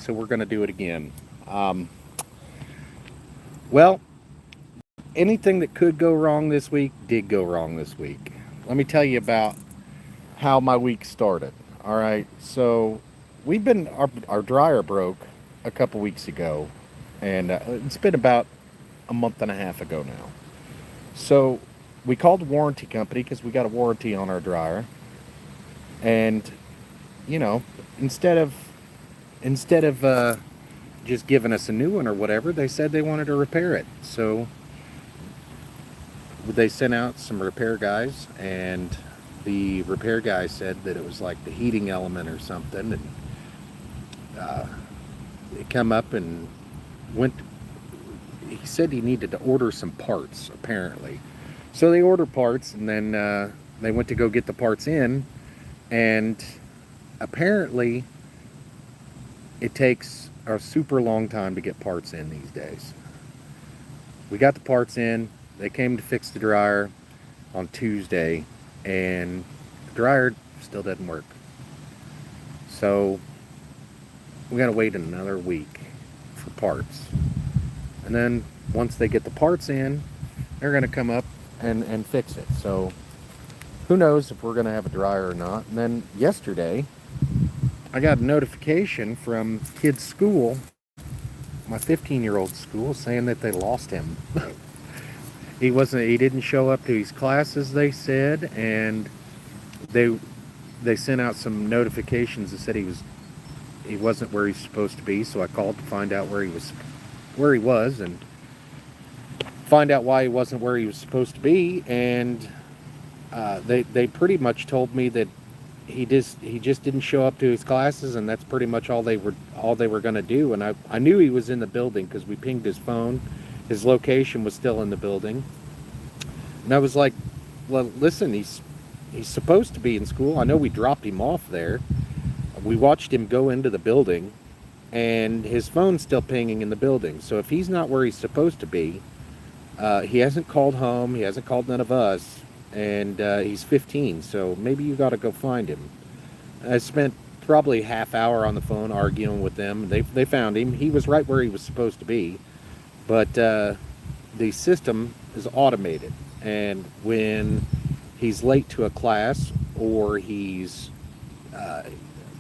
so we're going to do it again. Um, well, anything that could go wrong this week did go wrong this week. Let me tell you about how my week started. All right, so our dryer broke a couple weeks ago, and it's been about a month and a half ago now. So we called the warranty company because we got a warranty on our dryer, and you know, instead of instead of just giving us a new one or whatever, they said they wanted to repair it. So they sent out some repair guys, and the repair guy said that it was like the heating element or something, and uh, they come up and went. He said he needed to order some parts apparently, so they ordered parts, and then they went to go get the parts in, and apparently it takes a super long time to get parts in these days. We got the parts in. They came to fix the dryer on Tuesday, and the dryer still doesn't work. So we got to wait another week for parts. And then once they get the parts in, they're going to come up and fix it. So who knows if we're going to have a dryer or not. And then yesterday, I got a notification from kids' school, my 15-year-old school, saying that they lost him. He didn't show up to his classes, they said, and they they sent out some notifications that said he wasn't where he's supposed to be. So I called to find out where he was, and find out why he wasn't where he was supposed to be. And they pretty much told me that he just didn't show up to his classes, and that's pretty much all they were going to do. And I knew he was in the building because we pinged his phone. His location was still in the building, and I was like, well, listen, he's supposed to be in school. I know we dropped him off there. We watched him go into the building, and his phone's still pinging in the building. So if he's not where he's supposed to be, he hasn't called home. He hasn't called none of us, and he's 15. So maybe you got to go find him. I spent probably half hour on the phone arguing with them. They found him. He was right where he was supposed to be, but the system is automated, and when he's late to a class, uh,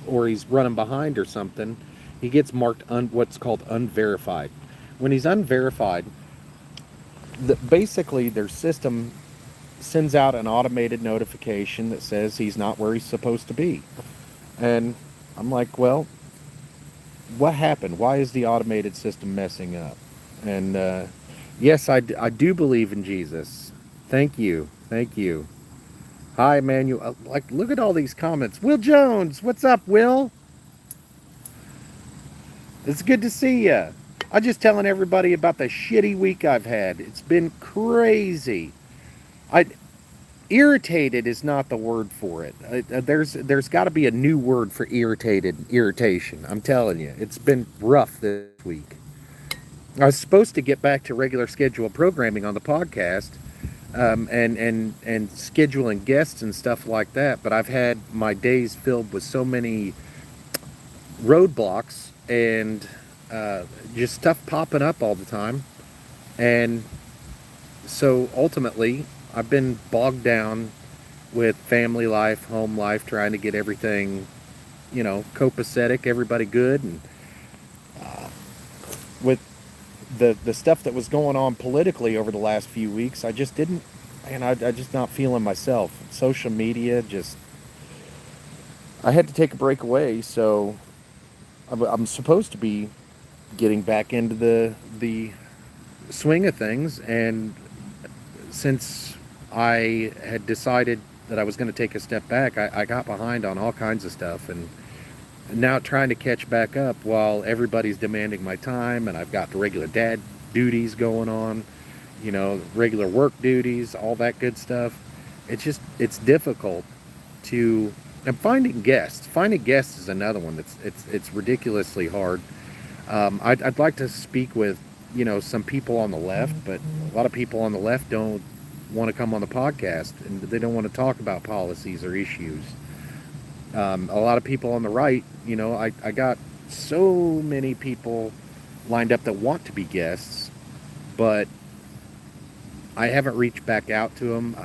or he's running behind or something, he gets marked what's called unverified. When he's unverified, basically their system sends out an automated notification that says he's not where he's supposed to be. And I'm like, well, what happened? Why is the automated system messing up? And yes, I do believe in Jesus. Thank you. Thank you. Hi, Emmanuel. Like, look at all these comments. Will Jones, what's up, Will? It's good to see you. I'm just telling everybody about the shitty week I've had. It's been crazy. I Irritated is not the word for it. There's got to be a new word for irritation. I'm telling you, it's been rough this week. I was supposed to get back to regular scheduled programming on the podcast, and scheduling guests and stuff like that. But I've had my days filled with so many roadblocks and just stuff popping up all the time, and so ultimately I've been bogged down with family life, home life, trying to get everything, copacetic, everybody good, and with the stuff that was going on politically over the last few weeks, I just didn't, and I just not feeling myself. Social media just, I had to take a break away, so I'm supposed to be getting back into the swing of things, and since I had decided that I was going to take a step back, I got behind on all kinds of stuff, and now trying to catch back up while everybody's demanding my time, and I've got the regular dad duties going on, regular work duties, all that good stuff. It's difficult to, and finding guests. Finding guests is another one it's ridiculously hard. I'd like to speak with, some people on the left, but a lot of people on the left don't want to come on the podcast, and they don't want to talk about policies or issues. A lot of people on the right, I got so many people lined up that want to be guests, but I haven't reached back out to them.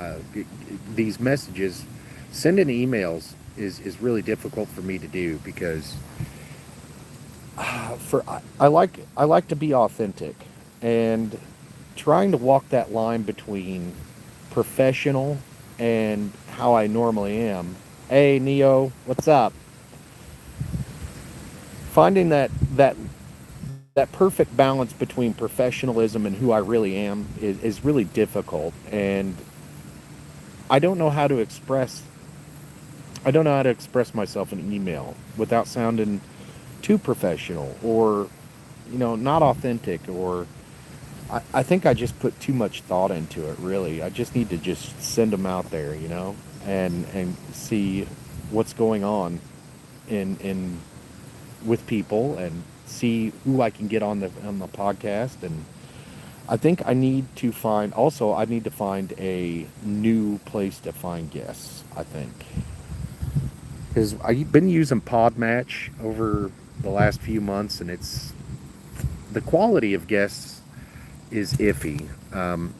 These messages, sending emails is really difficult for me to do because I like to be authentic, and trying to walk that line between professional and how I normally am. Hey Neo, what's up? Finding that perfect balance between professionalism and who I really am is really difficult, and I don't know how to express I don't know how to express myself in email without sounding too professional or not authentic, or I think I just put too much thought into it, really. I just need to just send them out there, and see what's going on in with people, and see who I can get on the podcast. And I think I need to find a new place to find guests, I think. Because I've been using Podmatch over the last few months, and the quality of guests is iffy.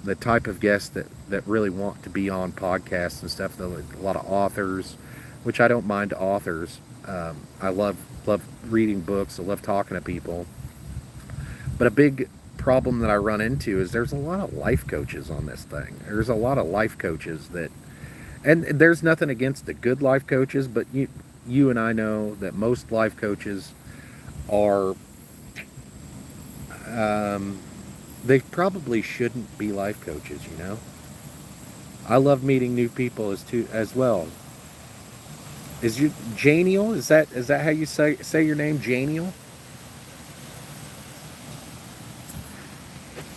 The type of guests that really want to be on podcasts and stuff, a lot of authors, which I don't mind authors. I love reading books. I love talking to people. But a big problem that I run into is there's a lot of life coaches on this thing. There's a lot of life coaches and there's nothing against the good life coaches, but you and I know that most life coaches are they probably shouldn't be life coaches. I love meeting new people as well. Is you Janiel? Is that how you say your name, Janiel?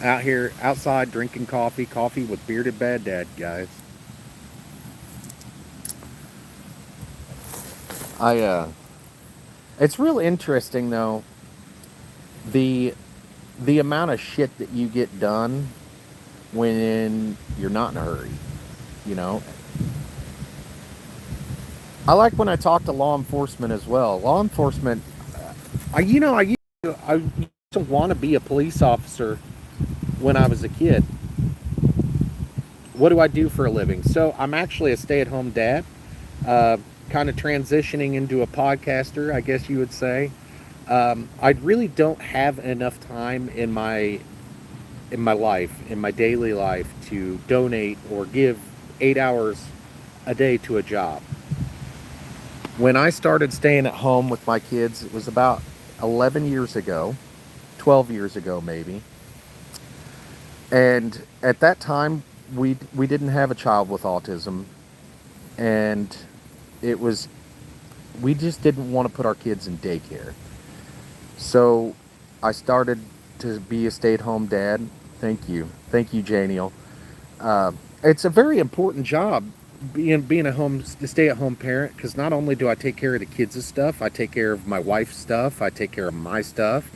Out here outside drinking coffee with bearded bad dad, guys. I It's real interesting though, the the amount of shit that you get done when you're not in a hurry, you know. I like when I talk to law enforcement as well. Law enforcement, I used to want to be a police officer when I was a kid. What do I do for a living? So I'm actually a stay-at-home dad, uh, kind of transitioning into a podcaster, I guess you would say. I really don't have enough time in my life, in my daily life, to donate or give 8 hours a day to a job. When I started staying at home with my kids, it was about 11 years ago, 12 years ago maybe. And at that time, we didn't have a child with autism, and it was we just didn't want to put our kids in daycare. So I started to be a stay-at-home dad. Thank you, Janiel. Uh, it's a very important job being a stay-at-home parent, because not only do I take care of the kids' stuff, I take care of my wife's stuff, I take care of my stuff.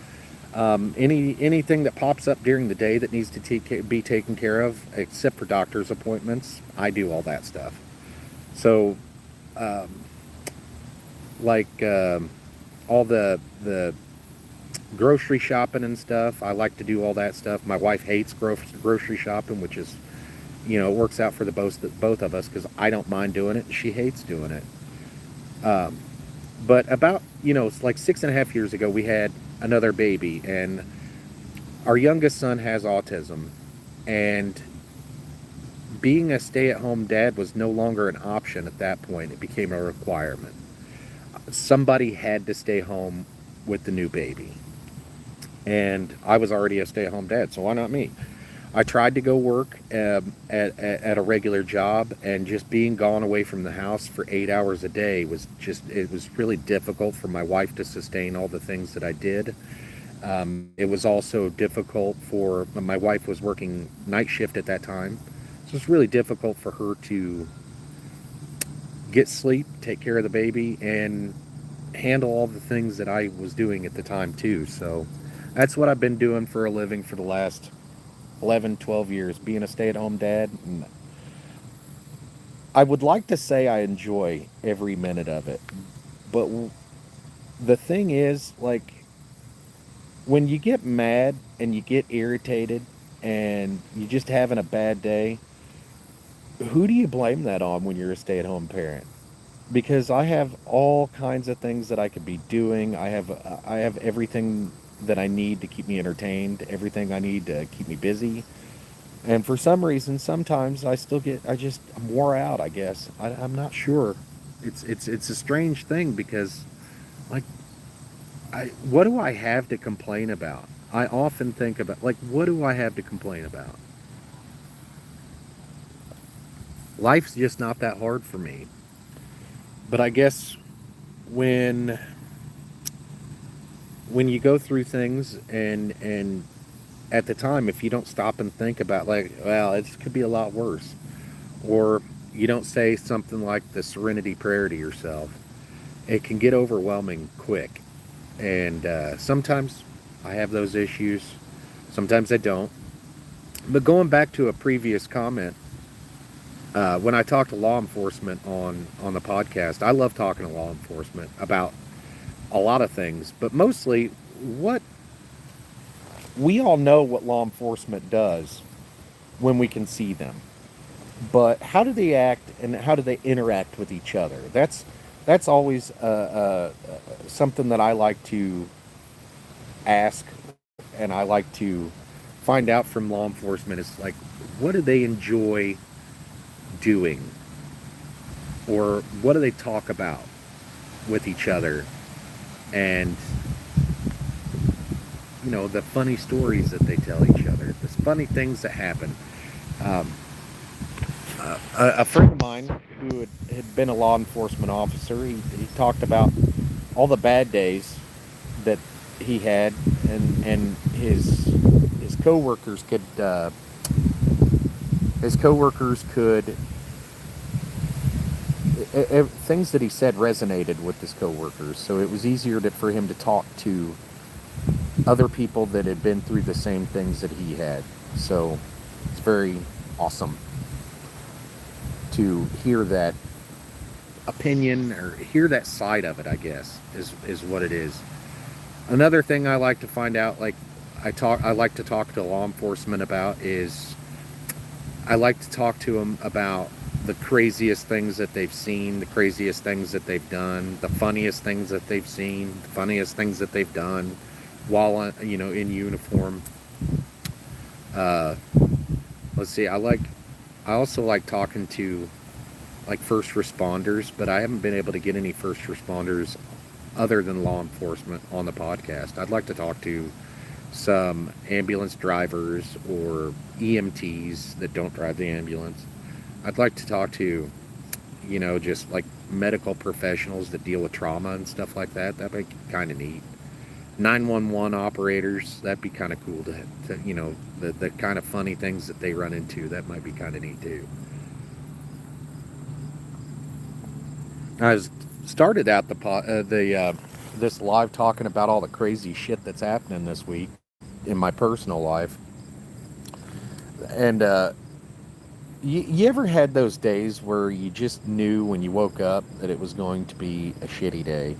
Anything that pops up during the day that needs to be taken care of, except for doctor's appointments, I do all that stuff. So, um, like all the grocery shopping and stuff, I like to do all that stuff. My wife hates grocery shopping, which is, it works out for the both of us, because I don't mind doing it and she hates doing it. Um, but about, it's like 6.5 years ago, we had another baby, and our youngest son has autism, and being a stay-at-home dad was no longer an option at that point. It became a requirement. Somebody had to stay home with the new baby, and I was already a stay-at-home dad, so why not me? I tried to go work at a regular job, and just being gone away from the house for 8 hours a day it was really difficult for my wife to sustain all the things that I did. It was also difficult for my wife was working night shift at that time, so it's really difficult for her to get sleep, take care of the baby, and handle all the things that I was doing at the time too. So that's what I've been doing for a living for the last 11, 12 years, being a stay-at-home dad. And I would like to say I enjoy every minute of it, but the thing is, like, when you get mad and you get irritated and you just having a bad day, who do you blame that on when you're a stay-at-home parent? Because I have all kinds of things that I could be doing. I have everything that I need to keep me entertained, everything I need to keep me busy. And for some reason, sometimes I'm wore out, I guess. I'm not sure. It's a strange thing because, like, what do I have to complain about? I often think about, like, what do I have to complain about? Life's just not that hard for me. But I guess when when you go through things and at the time, if you don't stop and think about, like, well, it could be a lot worse, or you don't say something like the serenity prayer to yourself, it can get overwhelming quick. And sometimes I have those issues, sometimes I don't. But going back to a previous comment, when I talk to law enforcement on the podcast, I love talking to law enforcement about a lot of things, but mostly what we all know what law enforcement does when we can see them. But how do they act and how do they interact with each other? That's always something that I like to ask, and I like to find out from law enforcement is, like, what do they enjoy doing, or what do they talk about with each other, and the funny stories that they tell each other, the funny things that happen. Um, a friend of mine who had been a law enforcement officer, he talked about all the bad days that he had, and his coworkers could things that he said resonated with his coworkers, so it was easier for him to talk to other people that had been through the same things that he had. So it's very awesome to hear that opinion, or hear that side of it, I guess, is what it is. Another thing I like to find out, like, I like to talk to law enforcement about, is I like to talk to them about the craziest things that they've seen, the craziest things that they've done, the funniest things that they've seen, the funniest things that they've done while in uniform. Uh, let's see. I also like talking to, like, first responders, but I haven't been able to get any first responders other than law enforcement on the podcast. I'd like to talk to some ambulance drivers or EMTs that don't drive the ambulance. I'd like to talk to, just like medical professionals that deal with trauma and stuff like that. That'd be kind of neat. 911 operators, that'd be kind of cool the kind of funny things that they run into. That might be kind of neat too. I was started out the this live talking about all the crazy shit that's happening this week in my personal life, and you ever had those days where you just knew when you woke up that it was going to be a shitty day?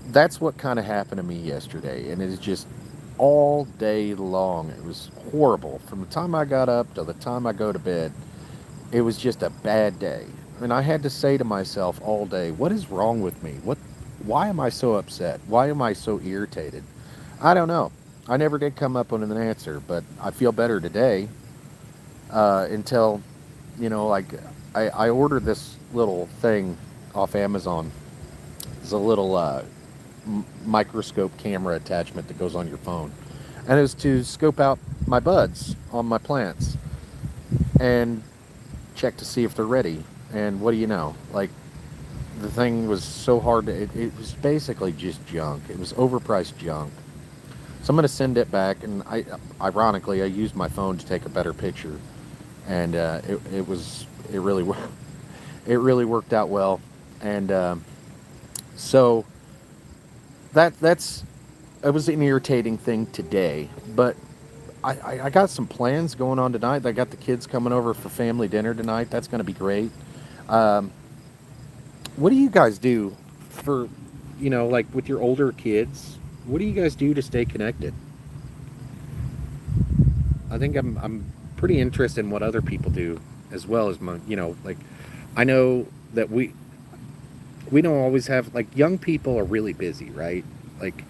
That's what kind of happened to me yesterday, and it is just all day long. It was horrible. From the time I got up to the time I go to bed, it was just a bad day. And I had to say to myself all day, what is wrong with me? Why am I so upset? Why am I so irritated? I don't know. I never did come up with an answer, but I feel better today. Until, like, I ordered this little thing off Amazon. It's a little microscope camera attachment that goes on your phone, and it was to scope out my buds on my plants and check to see if they're ready. And what do you know? Like, the thing was so hard it was basically just junk. It was overpriced junk. So I'm going to send it back, and ironically, I used my phone to take a better picture, and it really worked out well. And so that's it was an irritating thing today, but I got some plans going on tonight. I got the kids coming over for family dinner tonight. That's going to be great. What do you guys do for like with your older kids, what do you guys do to stay connected? I think I'm pretty interested in what other people do as well as my, like I know that we don't always have, like, young people are really busy, right? Like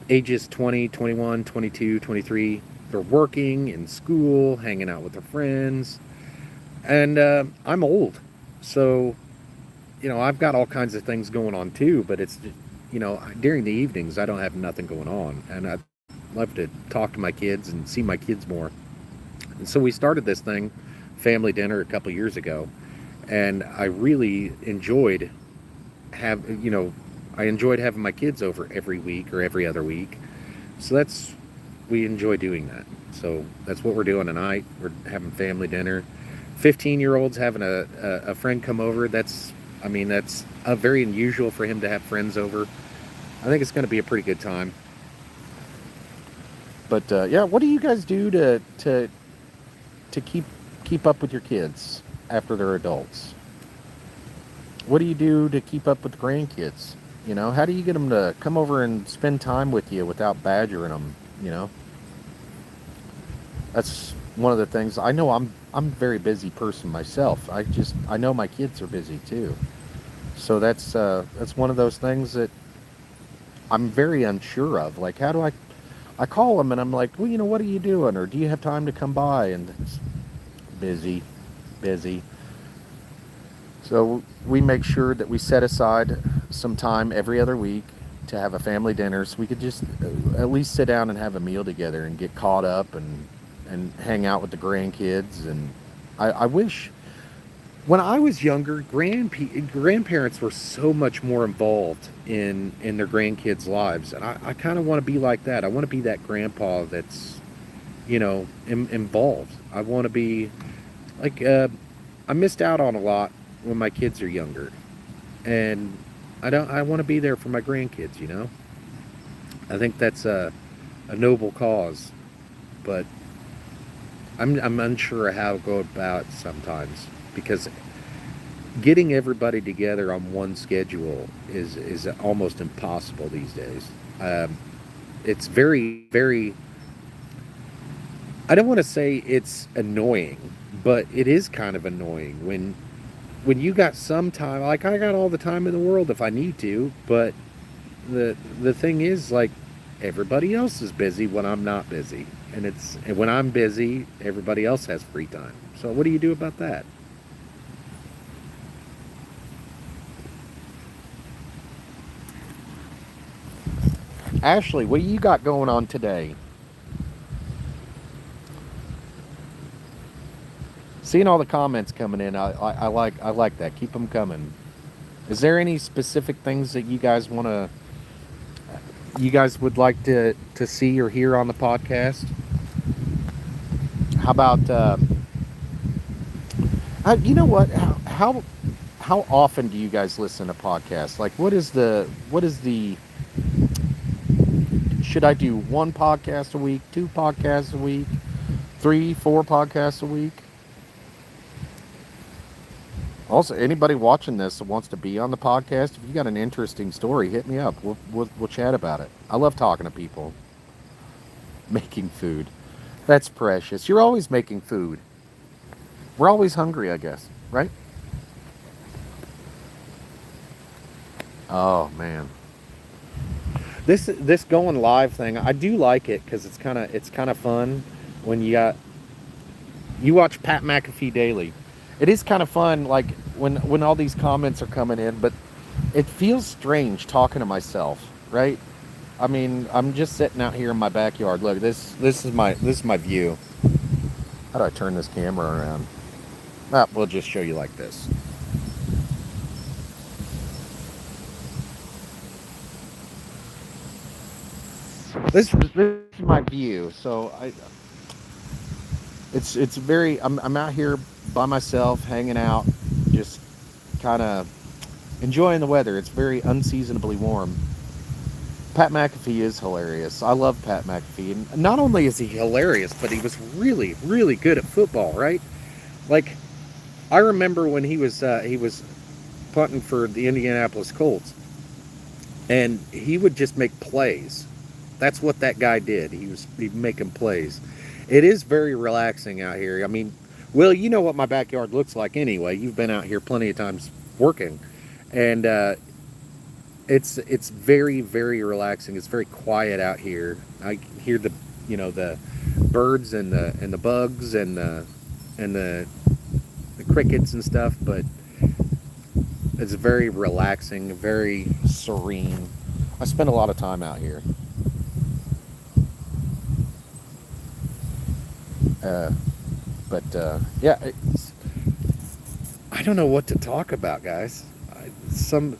ages 20, 21, 22, 23, they're working in school, hanging out with their friends. And I'm old. So, I've got all kinds of things going on too, but it's, during the evenings, I don't have nothing going on. And I'd love to talk to my kids and see my kids more. And so we started this thing, family dinner, a couple years ago. And I really enjoyed I enjoyed having my kids over every week or every other week. So we enjoy doing that. So that's what we're doing tonight. We're having family dinner. 15-year-olds having a friend come over. That's very unusual for him to have friends over. I think it's going to be a pretty good time. But yeah, what do you guys do to keep up with your kids after they're adults? What do you do to keep up with the grandkids? How do you get them to come over and spend time with you without badgering them? That's one of the things. I know I'm a very busy person myself. I know my kids are busy too. So that's one of those things that I'm very unsure of. Like, how do I call them and I'm like, well, what are you doing? Or do you have time to come by? And it's busy. So we make sure that we set aside some time every other week to have a family dinner, so we could just at least sit down and have a meal together and get caught up and hang out with the grandkids. And I wish when I was younger, grandparents were so much more involved in their grandkids' lives, and I kind of want to be like that. I want to be that grandpa that's involved. I want to be like I missed out on a lot when my kids are younger, and I want to be there for my grandkids. I think that's a noble cause, but I'm unsure of how to go about it sometimes, because getting everybody together on one schedule is almost impossible these days. It's very, very, I don't want to say it's annoying, but it is kind of annoying when you got some time. Like, I got all the time in the world if I need to, but the thing is, like, everybody else is busy when I'm not busy, and when I'm busy, everybody else has free time. So what do you do about that? Ashley, what you got going on today? Seeing all the comments coming in, I like that. Keep them coming. Is there any specific things that you guys would like to see or hear on the podcast? How about you know what? How often do you guys listen to podcasts? Like, what is the should I do one podcast a week, two podcasts a week, 3, 4 podcasts a week? Also, anybody watching this that wants to be on the podcast, if you got an interesting story, hit me up. We'll chat about it. I love talking to people. Making food. That's precious. You're always making food. We're always hungry, I guess, right? Oh, man. This going live thing, I do like it because it's kind of fun when you watch Pat McAfee Daily. It is kind of fun, like when all these comments are coming in, but it feels strange talking to myself, right? I mean, I'm just sitting out here in my backyard. Look, this is my view. How do I turn this camera around? We'll just show you like this. This is my view. So it's very. I'm out here by myself, hanging out, just kind of enjoying the weather. It's very unseasonably warm. Pat McAfee is hilarious. I love Pat McAfee, and not only is he hilarious, but he was really, really good at football, right? Like, I remember when he was punting for the Indianapolis Colts. and he would just make plays. That's what that guy did. He'd making plays. It is very relaxing out here. I mean, Will, you know what my backyard looks like anyway. You've been out here plenty of times working, and it's very very relaxing. It's very quiet out here. I hear the birds and the bugs and the crickets and stuff, but it's very relaxing, very serene. I spend a lot of time out here. Uh, but I don't know what to talk about, guys. Some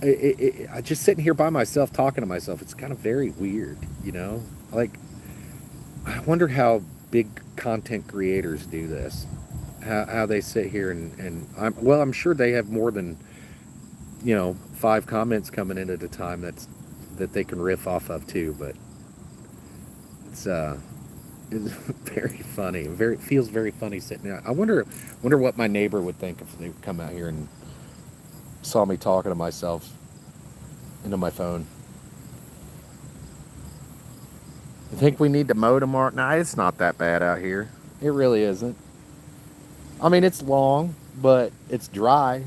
I just sitting here by myself talking to myself. It's kind of very weird, you know. Like I wonder how big content creators do this. How they sit here and I'm sure they have more than 5 comments coming in at a time that they can riff off of too. But it's it's very funny. It feels very funny sitting there. I wonder what my neighbor would think if they come out here and saw me talking to myself into my phone. You think we need to mow tomorrow? Nah, it's not that bad out here. It really isn't. I mean, it's long, but it's dry.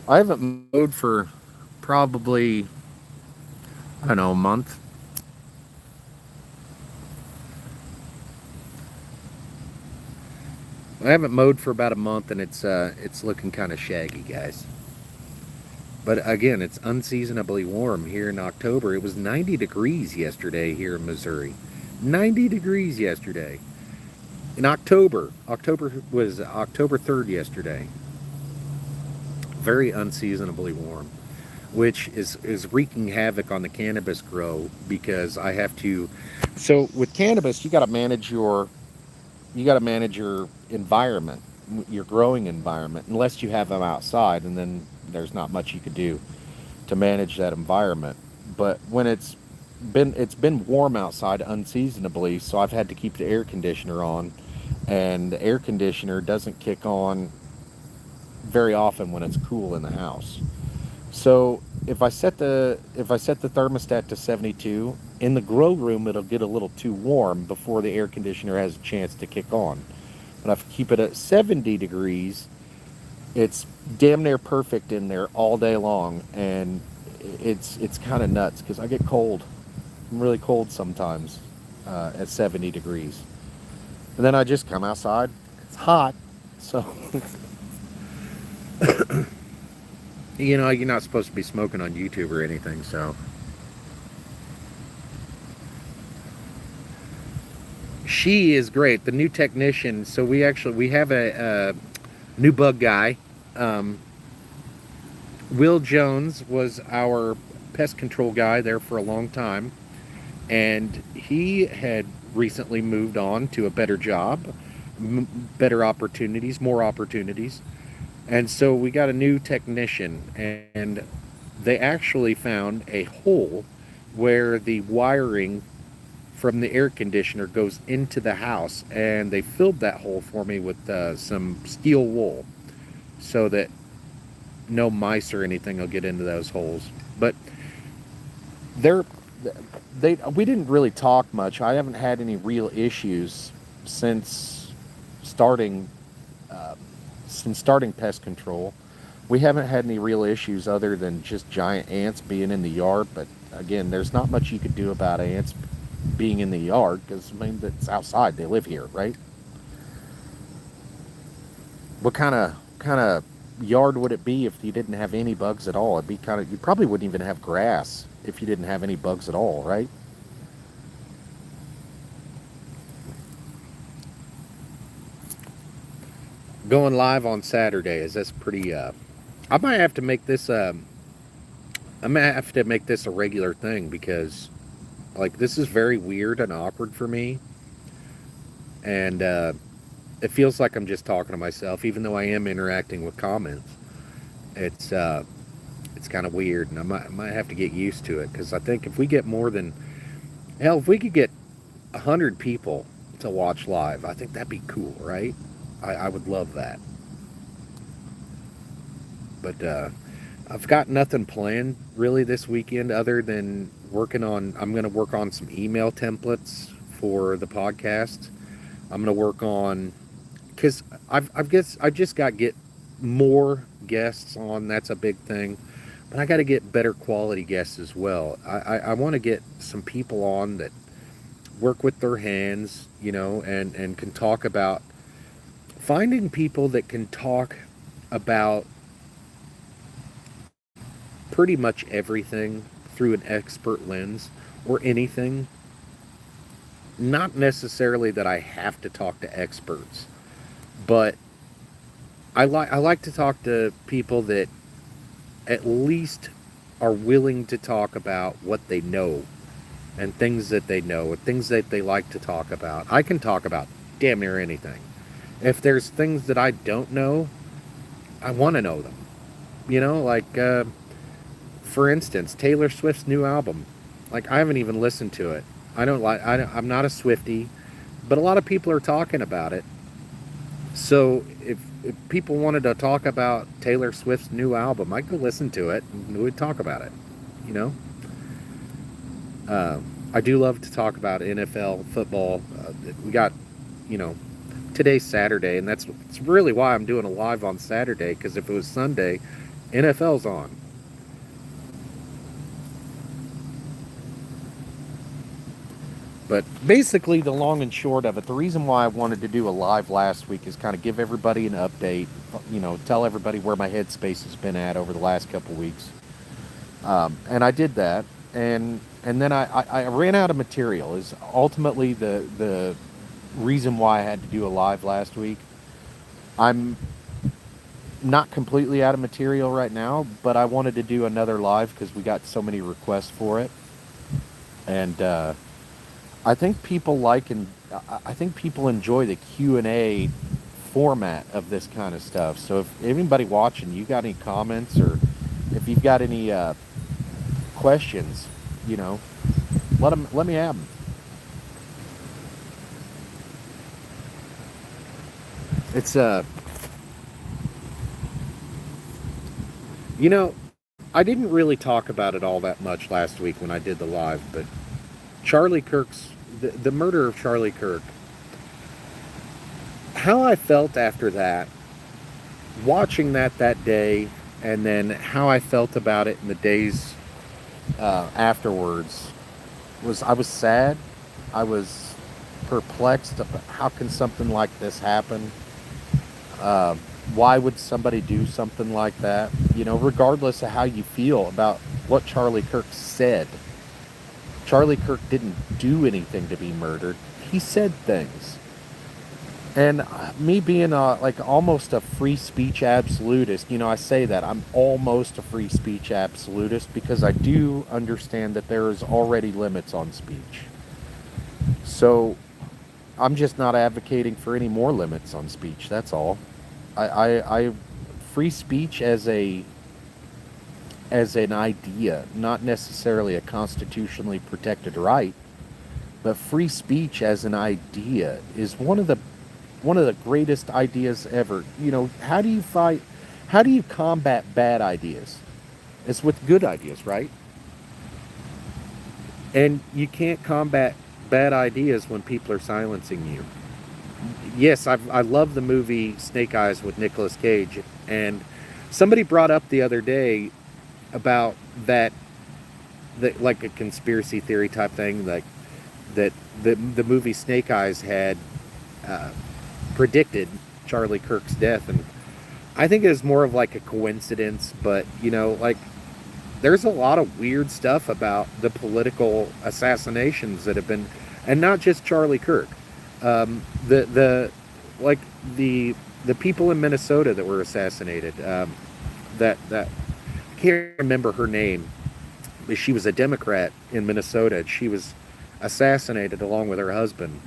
I haven't mowed for probably, I don't know, a month. I haven't mowed for about a month, and it's looking kind of shaggy, guys. But again, it's unseasonably warm here in October. It was 90 degrees yesterday here in Missouri. 90 degrees yesterday. In October. October was October 3rd yesterday. Very unseasonably warm, which is wreaking havoc on the cannabis grow because I have to. So with cannabis, you got to manage your environment, your growing environment, unless you have them outside, and then there's not much you could do to manage that environment. But when it's been warm outside unseasonably, so I've had to keep the air conditioner on, and the air conditioner doesn't kick on very often when it's cool in the house. So if I set the thermostat to 72 in the grow room, it'll get a little too warm before the air conditioner has a chance to kick on. But if I keep it at 70 degrees, it's damn near perfect in there all day long, and it's kind of nuts because I get cold. I'm really cold sometimes at 70 degrees, and then I just come outside. It's hot, so you're not supposed to be smoking on YouTube or anything. So she is great, the new technician. So we have a new bug guy. Um, Will Jones was our pest control guy there for a long time, and he had recently moved on to a better job, better opportunities, more opportunities. And so we got a new technician, and they actually found a hole where the wiring from the air conditioner goes into the house, and they filled that hole for me with some steel wool so that no mice or anything will get into those holes. But they're they we didn't really talk much. I haven't had any real issues since starting uh, starting pest control. We haven't had any real issues other than just giant ants being in the yard. But again, there's not much you could do about ants being in the yard because I mean it's outside. They live here, right? What kind of yard would it be if you didn't have any bugs at all? It'd be kind of, you probably wouldn't even have grass if you didn't have any bugs at all, right? Going live on Saturday is that's pretty. I might have to make this. I might have to make this a regular thing because, like, this is very weird and awkward for me, and it feels like I'm just talking to myself, even though I am interacting with comments. It's it's kind of weird, and I might have to get used to it because I think if we get more than hell, if we could get 100 people to watch live, I think that'd be cool, right? I would love that. But I've got nothing planned really this weekend other than I'm going to work on some email templates for the podcast. I'm going to work on, because I just got to get more guests on. That's a big thing. But I got to get better quality guests as well. I want to get some people on that work with their hands, and can talk about, finding people that can talk about pretty much everything through an expert lens, or anything. Not necessarily that I have to talk to experts, but I like to talk to people that at least are willing to talk about what they know, and things that they know, and things that they like to talk about. I can talk about damn near anything. If there's things that I don't know, I want to know them. Like, for instance, Taylor Swift's new album. Like, I haven't even listened to it. I'm not a Swiftie, but a lot of people are talking about it. So if people wanted to talk about Taylor Swift's new album, I'd go listen to it and we would talk about it. You know, I do love to talk about NFL football. We got, you know, today's Saturday, and that's really why I'm doing a live on Saturday. Because if it was Sunday, NFL's on. But basically, the long and short of it, the reason why I wanted to do a live last week is kind of give everybody an update, tell everybody where my headspace has been at over the last couple weeks. And I did that, and then I ran out of material. Is ultimately the reason why I had to do a live last week. I'm not completely out of material right now, but I wanted to do another live because we got so many requests for it, and I think I think people enjoy the Q&A format of this kind of stuff. So if anybody watching, you got any comments, or if you've got any questions, let me have them. It's I didn't really talk about it all that much last week when I did the live, but Charlie Kirk's the murder of Charlie Kirk. How I felt after that, watching that day, and then how I felt about it in the days afterwards, I was sad. I was perplexed. How can something like this happen? Why would somebody do something like that? Regardless of how you feel about what Charlie Kirk said. Charlie Kirk didn't do anything to be murdered. He said things. And me being almost a free speech absolutist, I say that I'm almost a free speech absolutist because I do understand that there is already limits on speech. So I'm just not advocating for any more limits on speech. That's all. I free speech as an idea, not necessarily a constitutionally protected right, but free speech as an idea is one of the greatest ideas ever. How do you combat bad ideas? It's with good ideas, right? And you can't combat bad ideas when people are silencing you. Yes, I love the movie Snake Eyes with Nicolas Cage, and somebody brought up the other day about that like a conspiracy theory type thing, like that the movie Snake Eyes had predicted Charlie Kirk's death, and I think it is more of like a coincidence. But there's a lot of weird stuff about the political assassinations that have been, and not just Charlie Kirk. The people in Minnesota that were assassinated. That I can't remember her name, but she was a Democrat in Minnesota. She was assassinated along with her husband,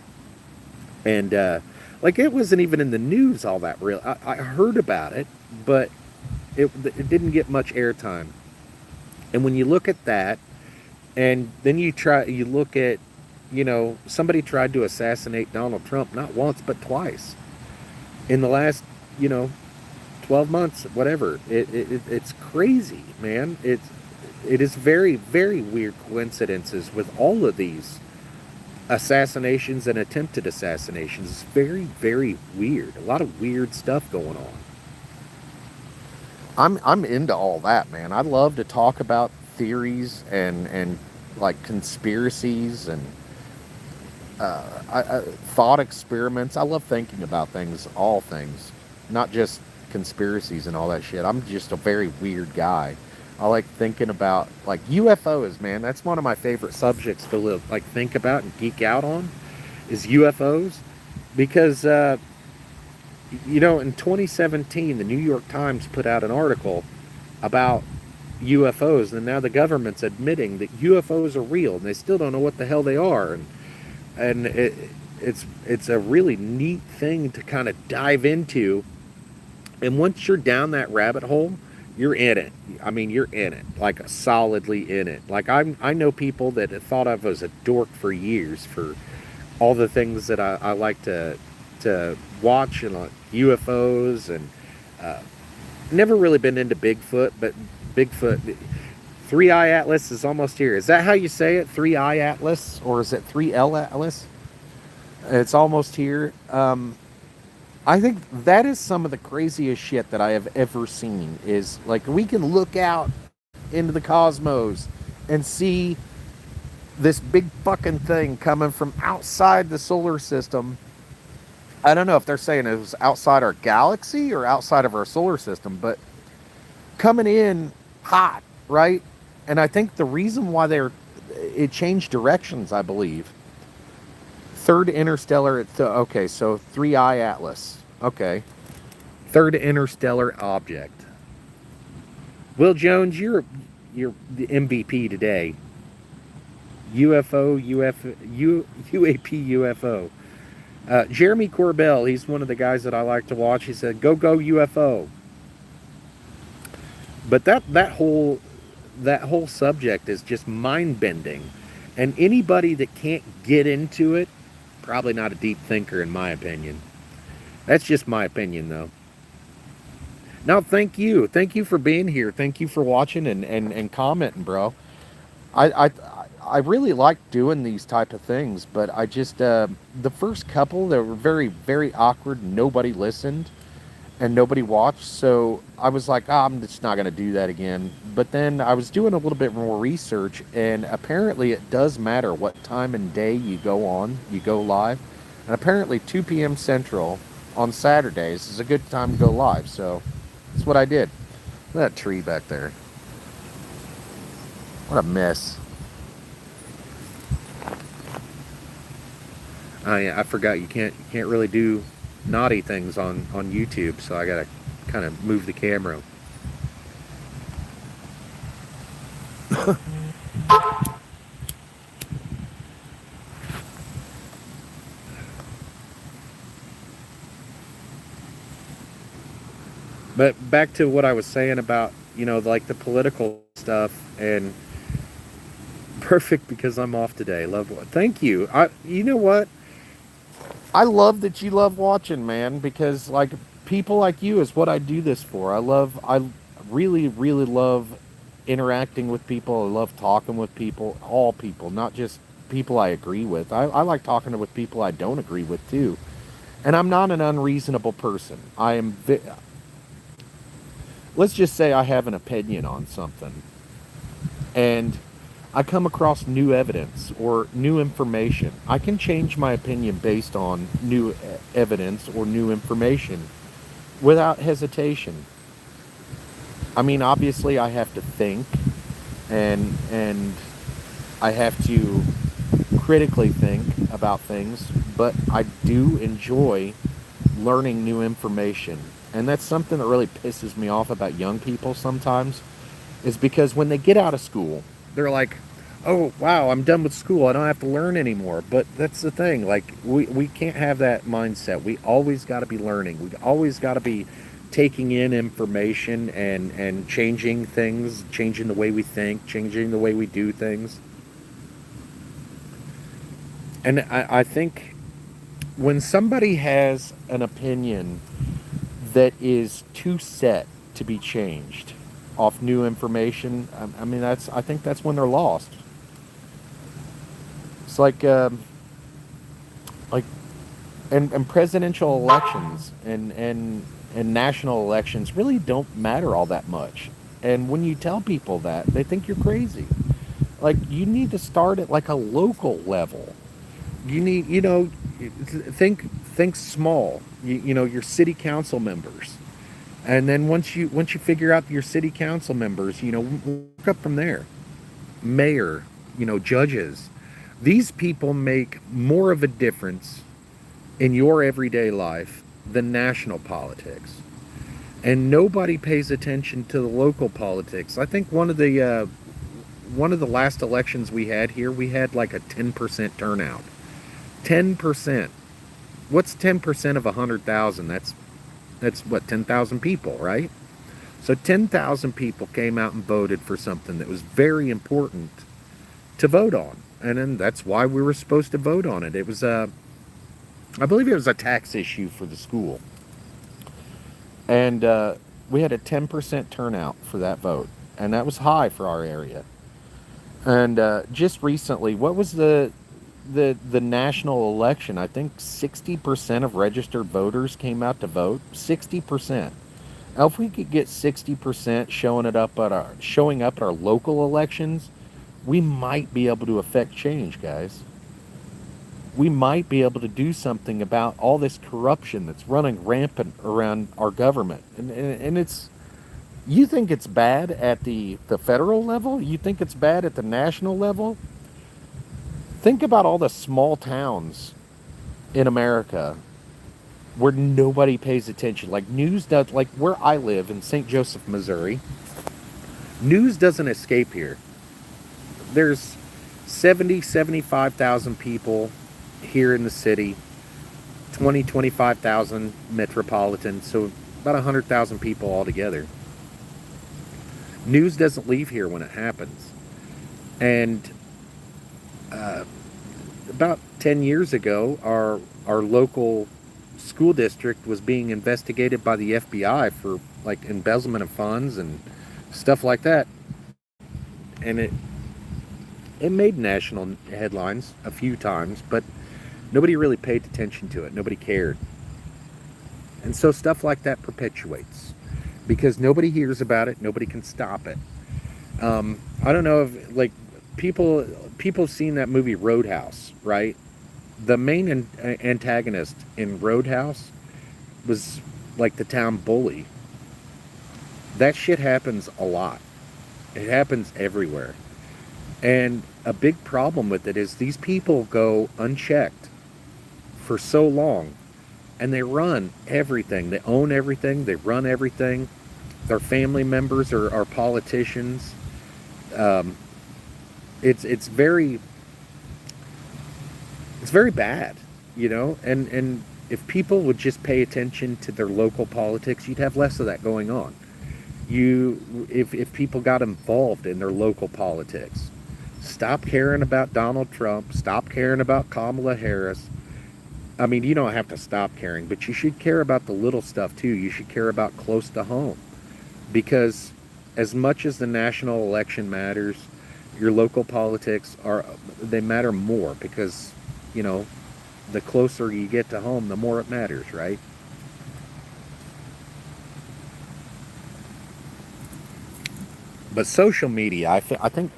and it wasn't even in the news all that real. I heard about it, but it didn't get much airtime. And when you look at that, and then you look at, somebody tried to assassinate Donald Trump not once but twice in the last 12 12 months, whatever. It's crazy, man. It is very, very weird coincidences with all of these assassinations and attempted assassinations. It's very, very weird. A lot of weird stuff going on. I'm into all that, man. I love to talk about theories and like conspiracies and thought experiments. I love thinking about things, all things, not just conspiracies and all that shit. I'm just a very weird guy. I like thinking about like UFOs, man. That's one of my favorite subjects to like think about and geek out on is UFOs because in 2017 the New York Times put out an article about UFOs, and now the government's admitting that UFOs are real and they still don't know what the hell they are, and it's a really neat thing to kind of dive into. And once you're down that rabbit hole, you're in it. I mean, you're in it, like solidly in it. Like I know people that have thought of as a dork for years for all the things that I like to watch and UFOs and never really been into Bigfoot, but Bigfoot. Three Eye Atlas is almost here. Is that how you say it? Three Eye Atlas, or is it 3L Atlas? It's almost here. I think that is some of the craziest shit that I have ever seen. Is like we can look out into the cosmos and see this big fucking thing coming from outside the solar system. I don't know if they're saying it was outside our galaxy or outside of our solar system, but coming in hot, right? And I think the reason why it changed directions, I believe. Third interstellar, okay, so 3I Atlas, okay. Third interstellar object. Will Jones, you're the MVP today. UFO, UAP, UFO. Jeremy Corbell, he's one of the guys that I like to watch. He said, "Go UFO." But that whole subject is just mind bending, and anybody that can't get into it, probably not a deep thinker, in my opinion. That's just my opinion, though. Now, thank you for being here. Thank you for watching and commenting, bro. I really like doing these type of things, but I just the first couple, they were very, very awkward. Nobody listened and nobody watched, so I was like, I'm just not going to do that again. But then I was doing a little bit more research, and apparently it does matter what time and day you go live, and apparently 2 p.m. Central on Saturdays is a good time to go live, so that's what I did. Look at that tree back there. What a mess. Oh yeah, I forgot you can't really do naughty things on YouTube, so I gotta kind of move the camera. But back to what I was saying about, like the political stuff, and perfect because I'm off today. Thank you. You know what? I love that you love watching, man, because like people like you is what I do this for. I really, really love interacting with people. I love talking with people, all people, not just people I agree with. I like talking with people I don't agree with too. And I'm not an unreasonable person. Let's just say I have an opinion on something, and I come across new evidence or new information. I can change my opinion based on new evidence or new information without hesitation. I mean, obviously I have to think and I have to critically think about things, but I do enjoy learning new information. And that's something that really pisses me off about young people sometimes, is because when they get out of school, they're like, oh, wow, I'm done with school. I don't have to learn anymore. But that's the thing. Like, we can't have that mindset. We always got to be learning. We always got to be taking in information and changing things, changing the way we think, changing the way we do things. And I think when somebody has an opinion, that is too set to be changed off new information, I mean, I think that's when they're lost. It's like, and presidential elections and national elections really don't matter all that much. And when you tell people that, they think you're crazy. Like, you need to start at like a local level. You need, think small. Your city council members, and then once you figure out your city council members, work up from there. Mayor, judges. These people make more of a difference in your everyday life than national politics, and nobody pays attention to the local politics. I think one of the last elections we had here, we had like a 10% turnout. 10%. What's 10% of 100,000? That's what, 10,000 people, right? So 10,000 people came out and voted for something that was very important to vote on. And then that's why we were supposed to vote on it. It was I believe it was a tax issue for the school. And we had a 10% turnout for that vote. And that was high for our area. And just recently, what was the national election? I think 60% of registered voters came out to vote. 60%. Now, if we could get 60% showing up at our local elections, we might be able to affect change, guys. We might be able to do something about all this corruption that's running rampant around our government. And it's, you think it's bad at the federal level? You think it's bad at the national level? Think about all the small towns in America where nobody pays attention. Like, news does, like where I live in St. Joseph, Missouri, news doesn't escape here. There's 75,000 people here in the city, 25,000 metropolitan, so about 100,000 people altogether. News doesn't leave here when it happens. And about 10 years ago, our local school district was being investigated by the FBI for like embezzlement of funds and stuff like that. And it made national headlines a few times, but nobody really paid attention to it. Nobody cared. And so stuff like that perpetuates because nobody hears about it. Nobody can stop it. I don't know if like people seen that movie Roadhouse, right? The main antagonist in Roadhouse was like the town bully. That shit happens a lot. It happens everywhere. And a big problem with it is these people go unchecked for so long and they run everything. They own everything. They run everything. Their family members are politicians. It's very bad, and if people would just pay attention to their local politics, you'd have less of that going on. If people got involved in their local politics, stop caring about Donald Trump, stop caring about Kamala Harris. I mean, you don't have to stop caring, but you should care about the little stuff too. You should care about close to home, because as much as the national election matters, your local politics they matter more, because the closer you get to home, the more it matters, right? But social media, I think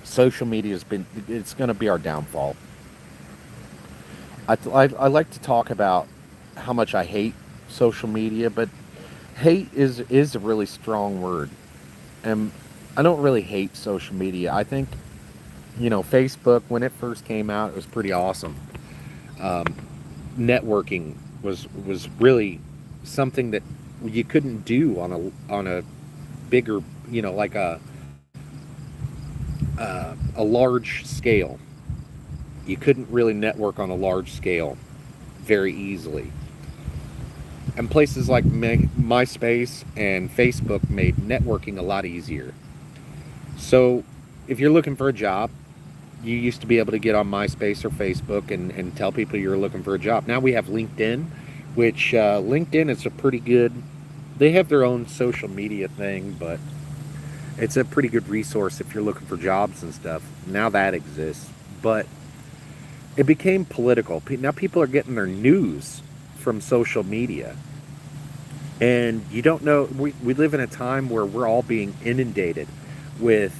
social media it's going to be our downfall. I like to talk about how much I hate social media, but hate is a really strong word. And I don't really hate social media. I think, Facebook, when it first came out, it was pretty awesome. Um, Networking was really something that you couldn't do on a bigger, like a large scale. You couldn't really network on a large scale very easily. And places like MySpace and Facebook made networking a lot easier. So if you're looking for a job, you used to be able to get on MySpace or Facebook and tell people you're looking for a job. Now we have LinkedIn, which LinkedIn is a pretty good. They have their own social media thing, but it's a pretty good resource if you're looking for jobs and stuff. Now that exists, but it became political. Now people are getting their news from social media, and you don't know. We live in a time where we're all being inundated with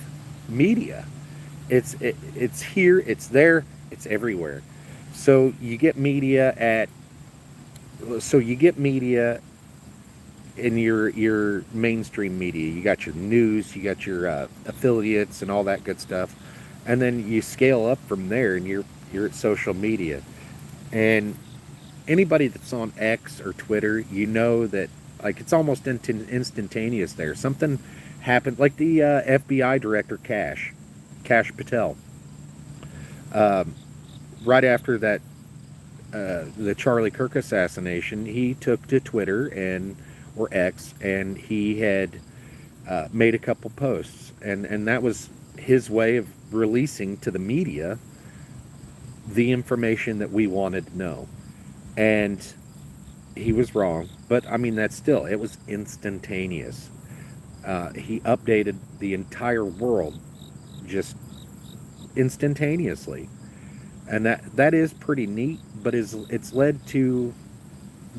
media. It's here, it's there, it's everywhere. So you get media at so you get media in your mainstream media. You got your news, you got your affiliates, and all that good stuff, and then you scale up from there, and you're at social media. And anybody that's on X or Twitter, you know that like it's almost instantaneous there. Something happened, like the FBI director Cash Patel. Um, right after that, the Charlie Kirk assassination, he took to Twitter and or X, and he had made a couple posts, and that was his way of releasing to the media the information that we wanted to know. And he was wrong, but I mean that's still it was instantaneous. He updated the entire world just instantaneously, and that is pretty neat. But it's led to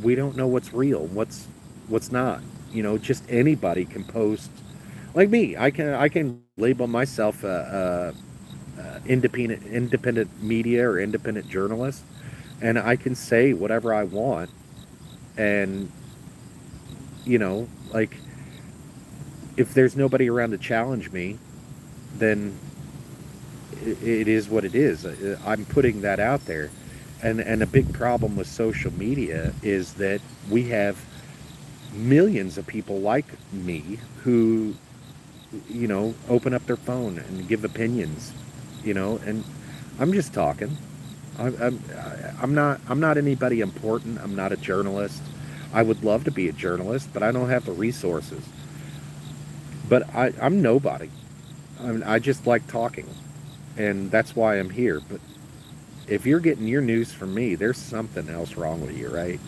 we don't know what's real, what's not. Just anybody can post. Like me, I can label myself a independent media or independent journalist, and I can say whatever I want, and like if there's nobody around to challenge me, then it is what it is. I'm putting that out there. And a big problem with social media is that we have millions of people like me who, open up their phone and give opinions, and I'm just talking. I'm not anybody important. I'm not a journalist. I would love to be a journalist, but I don't have the resources. But I'm nobody. I just like talking, and that's why I'm here. But if you're getting your news from me, there's something else wrong with you, right?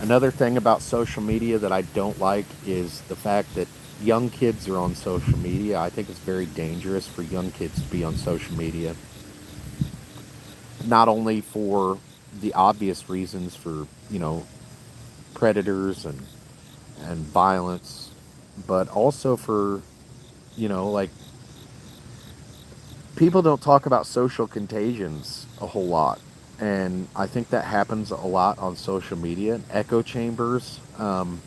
Another thing about social media that I don't like is the fact that young kids are on social media. I think it's very dangerous for young kids to be on social media, not only for the obvious reasons for, predators and violence, but also for, like people don't talk about social contagions a whole lot. And I think that happens a lot on social media, echo chambers. And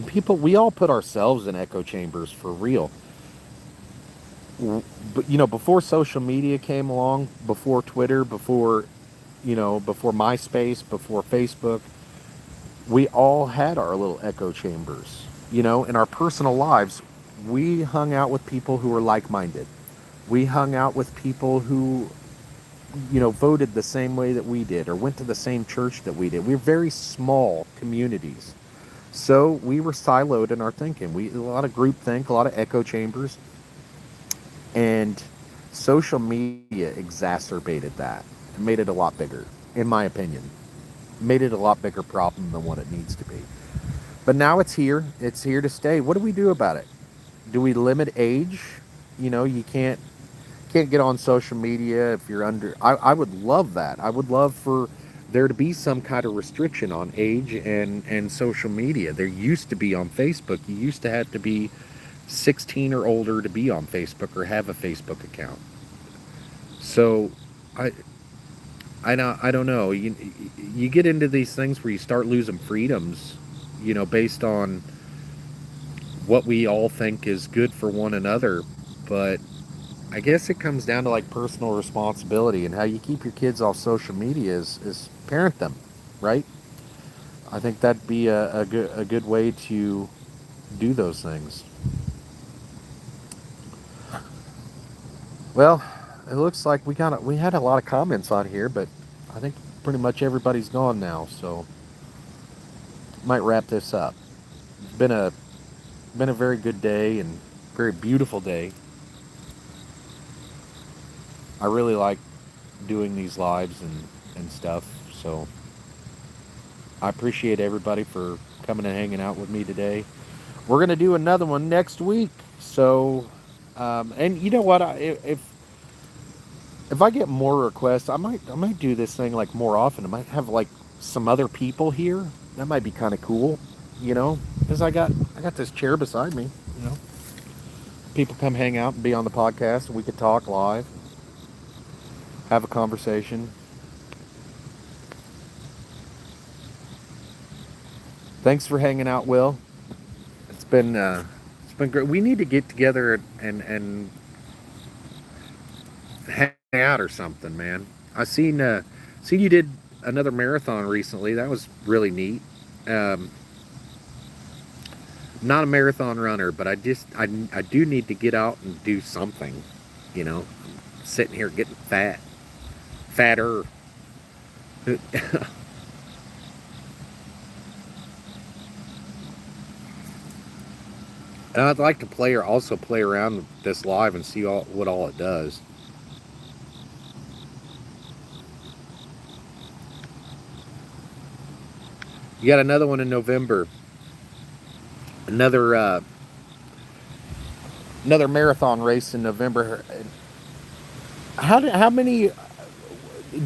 people, we all put ourselves in echo chambers for real. But, before social media came along, before Twitter, before MySpace, before Facebook, we all had our little echo chambers. In our personal lives, we hung out with people who were like minded. We hung out with people who voted the same way that we did or went to the same church that we did. We were very small communities. So we were siloed in our thinking. A lot of group think, a lot of echo chambers, and social media exacerbated that and made it a lot bigger, in my opinion. Made it a lot bigger problem than what it needs to be. But now it's here. It's here to stay. What do we do about it? Do we limit age? You can't get on social media if you're under. I would love that. I would love for there to be some kind of restriction on age and social media. There used to be on Facebook. You used to have to be 16 or older to be on Facebook or have a Facebook account. So I I don't know. You get into these things where you start losing freedoms, based on what we all think is good for one another. But I guess it comes down to like personal responsibility and how you keep your kids off social media is parent them, right? I think that'd be a good way to do those things. Well, it looks like we had a lot of comments on here, but I think pretty much everybody's gone now, so might wrap this up. It's been a very good day and very beautiful day. I really like doing these lives and stuff. So I appreciate everybody for coming and hanging out with me today. We're gonna do another one next week. So, and you know what? If I get more requests, I might do this thing like more often. I might have like some other people here. That might be kind of cool, you know, because I got this chair beside me. You know, people come hang out and be on the podcast, and we could talk live, have a conversation. Thanks for hanging out, Will. It's been great. We need to get together and hang out or something, man. I seen you did another marathon recently. That was really neat. Um, not a marathon runner, but I do need to get out and do something. You know, sitting here getting fatter. And I'd like to play around with this live and see what all it does. You got another one in November. Another another marathon race in November. How many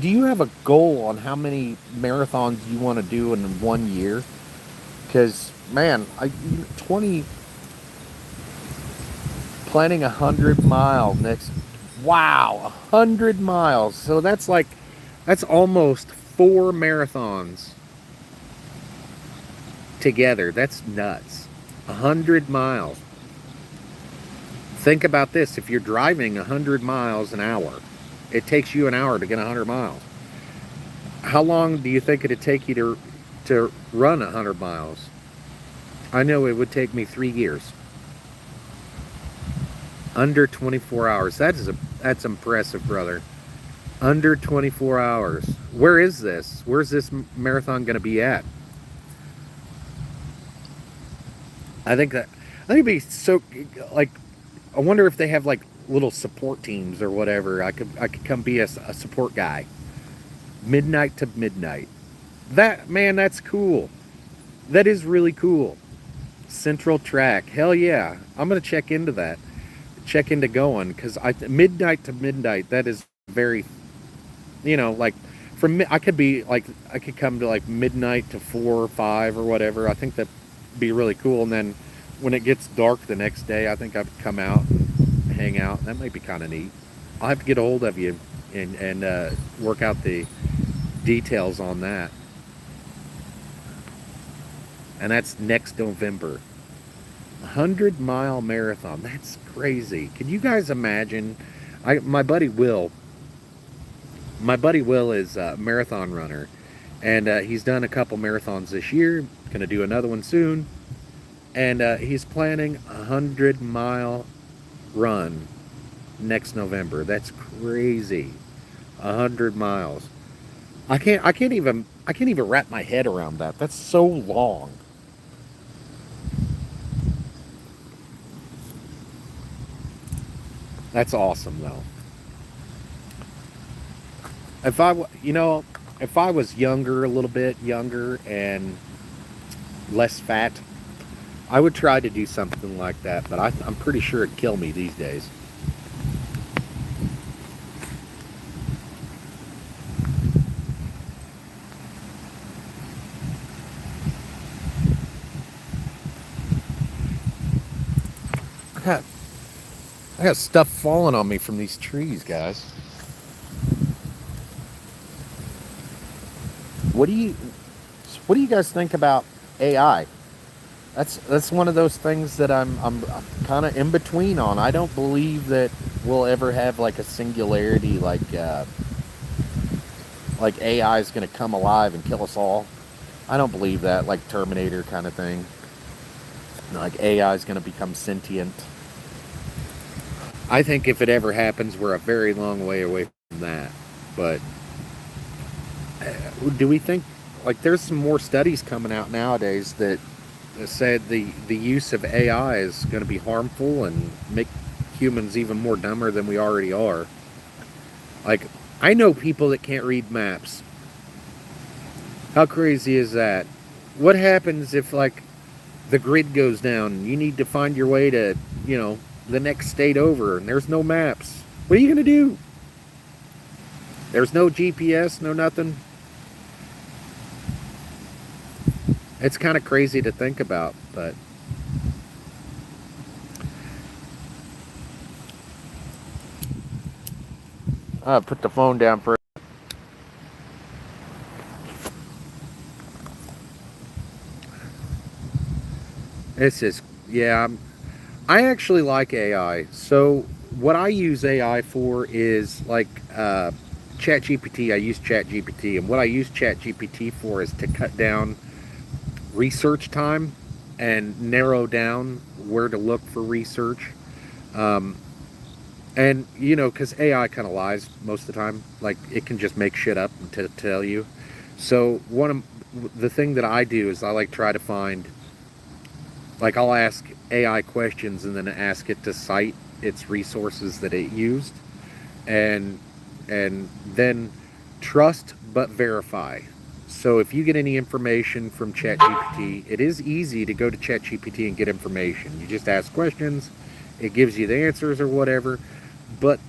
do you have a goal on how many marathons you want to do in 1 year? Because man, 20 planning 100 mile next. Wow, 100 miles. So that's almost 4 marathons together. That's nuts. 100 miles. Think about this: if you're driving 100 miles an hour, it takes you an hour to get 100 miles. How long do you think it'd take you to run 100 miles? I know it would take me 3 years, under 24 hours. That's impressive, brother. Under 24 hours. Where is this? Where's this marathon going to be at? I think it'd be so like. I wonder if they have like little support teams or whatever. I could come be a support guy. Midnight to midnight. That man, that's cool. That is really cool. Central Track. Hell yeah. I'm gonna check into that. Check into going because I midnight to midnight. That is very, like I could be like I could come to like midnight to 4 or 5 or whatever. I think that'd be really cool. And then when it gets dark the next day, I think I'd come out and hang out. That might be kind of neat. I'll have to get a hold of you and work out the details on that. And that's next November. 100 mile marathon. That's crazy. Can you guys imagine? My buddy Will. My buddy Will is a marathon runner, and he's done a couple marathons this year. Gonna do another one soon, and he's planning 100 mile run next November. That's crazy. 100 miles. I can't even wrap my head around that. That's so long. That's awesome though. If I, if I was younger, a little bit younger and less fat, I would try to do something like that. But I'm pretty sure it'd kill me these days. I got, I got stuff falling on me from these trees, guys. What do you, what do you guys think about AI? That's one of those things that I'm kind of in between on. I don't believe that we'll ever have like a singularity like AI is going to come alive and kill us all. I don't believe that, like Terminator kind of thing. Like AI is going to become sentient. I think if it ever happens, we're a very long way away from that. But do we think like there's some more studies coming out nowadays that said the use of AI is going to be harmful and make humans even more dumber than we already are. Like, I know people that can't read maps. How crazy is that? What happens if, like, the grid goes down and you need to find your way to, you know, the next state over and there's no maps? What are you going to do? There's no GPS, no nothing. It's kind of crazy to think about, but I'll put the phone down for. This is, yeah. I actually like AI. So what I use AI for is like ChatGPT. I use ChatGPT, and what I use ChatGPT for is to cut down research time and narrow down where to look for research. Um, and you know, because AI kind of lies most of the time, like it can just make shit up to tell you. So one of the thing that I do is I like try to find, like I'll ask AI questions and then ask it to cite its resources that it used, and then trust but verify. So if you get any information from ChatGPT, it is easy to go to ChatGPT and get information. You just ask questions, it gives you the answers or whatever. But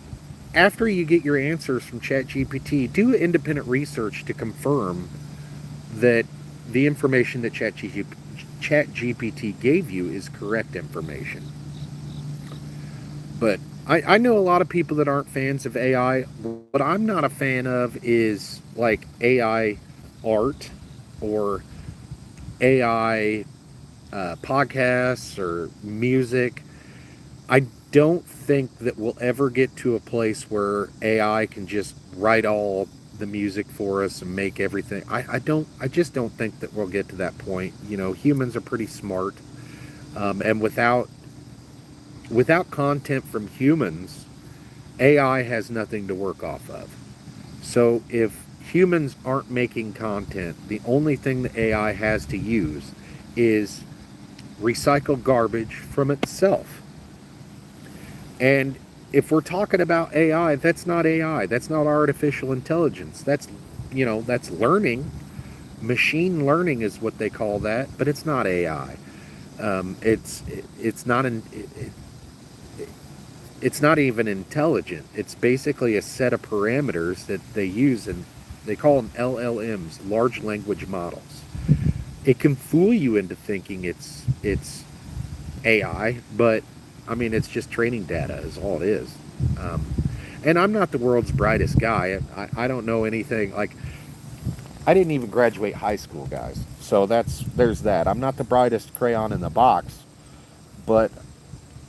after you get your answers from ChatGPT, do independent research to confirm that the information that ChatGPT gave you is correct information. But I know a lot of people that aren't fans of AI. What I'm not a fan of is like AI art or AI podcasts or music. I don't think that we'll ever get to a place where AI can just write all the music for us and make everything. I just don't think that we'll get to that point. You know, humans are pretty smart, and without content from humans, AI has nothing to work off of. So if humans aren't making content, the only thing that AI has to use is recycle garbage from itself. And if we're talking about AI, that's not AI. That's not artificial intelligence. That's, you know, that's learning. Machine learning is what they call that, but it's not AI. It's not it's not even intelligent. It's basically a set of parameters that they use, and they call them LLMs, large language models. It can fool you into thinking it's AI, but I mean it's just training data is all it is. Um, and I'm not the world's brightest guy. I don't know anything. Like, I didn't even graduate high school, guys. So there's that. I'm not the brightest crayon in the box, but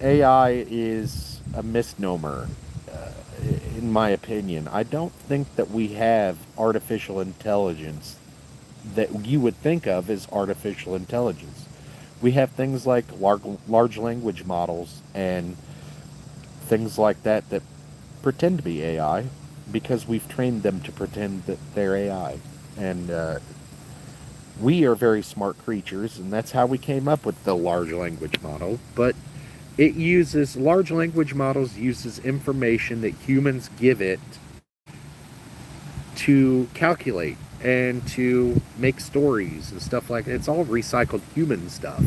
AI is a misnomer, uh, in my opinion. I don't think that we have artificial intelligence that you would think of as artificial intelligence. We have things like large language models and things like that that pretend to be AI because we've trained them to pretend that they're AI. And we are very smart creatures, and that's how we came up with the large language model. But it uses large language models uses information that humans give it to calculate and to make stories and stuff like that. It's all recycled human stuff.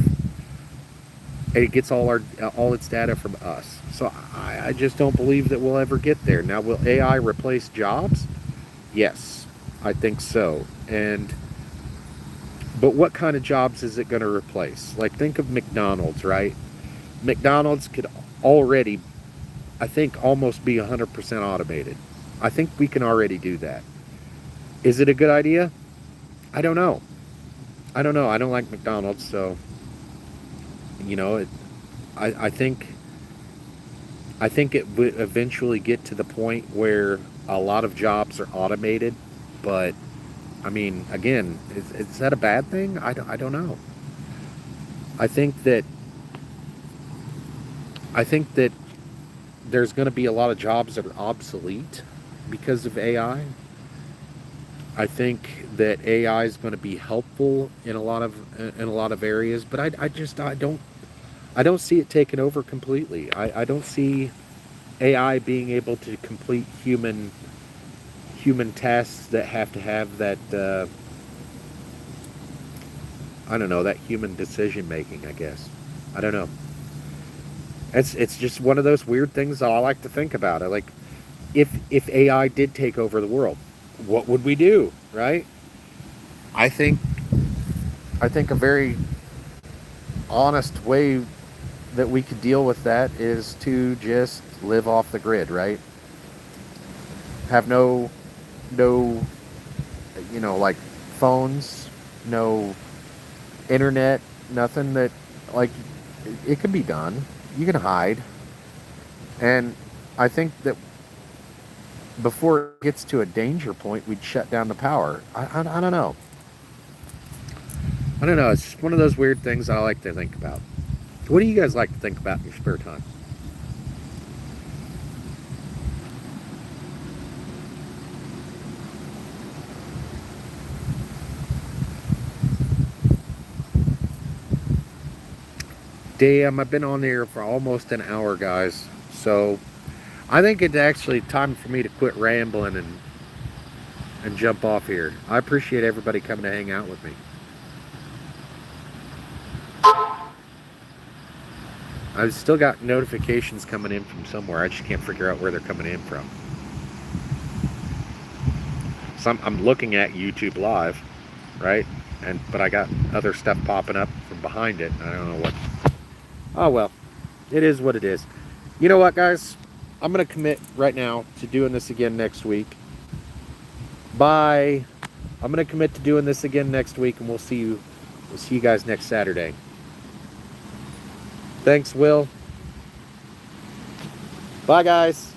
And it gets all its data from us. So I just don't believe that we'll ever get there. Now, will AI replace jobs? Yes, I think so. And but what kind of jobs is it going to replace? Like, think of McDonald's, right? McDonald's could already, I think, almost be 100% automated. I think we can already do that. Is it a good idea? I don't know. I don't know. I don't like McDonald's, so you know, I think it would eventually get to the point where a lot of jobs are automated. But I mean, again, is that a bad thing? I don't know. I think that I think that there's going to be a lot of jobs that are obsolete because of AI. I think that AI is going to be helpful in a lot of areas, but I don't see it taking over completely. I don't see AI being able to complete human. human tasks that have to have that, I don't know, that human decision making, I guess. I don't know. It's just one of those weird things that I like to think about. I like, if AI did take over the world, what would we do, right? I think I think a very honest way that we could deal with that is to just live off the grid, right? Have no like phones, no internet, nothing that like it can be done. You can hide. And I think that before it gets to a danger point, we'd shut down the power. I don't know. I don't know. It's just one of those weird things I like to think about. What do you guys like to think about in your spare time? Damn, I've been on there for almost an hour, guys. So I think it's actually time for me to quit rambling and jump off here. I appreciate everybody coming to hang out with me. I've still got notifications coming in from somewhere. I just can't figure out where they're coming in from. So I'm looking at YouTube Live, right? But I got other stuff popping up from behind it. I don't know what. Oh well, it is what it is. You know what, guys? I'm gonna commit right now to doing this again next week. Bye. I'm gonna commit to doing this again next week, and we'll see you. We'll see you guys next Saturday. Thanks, Will. Bye, guys.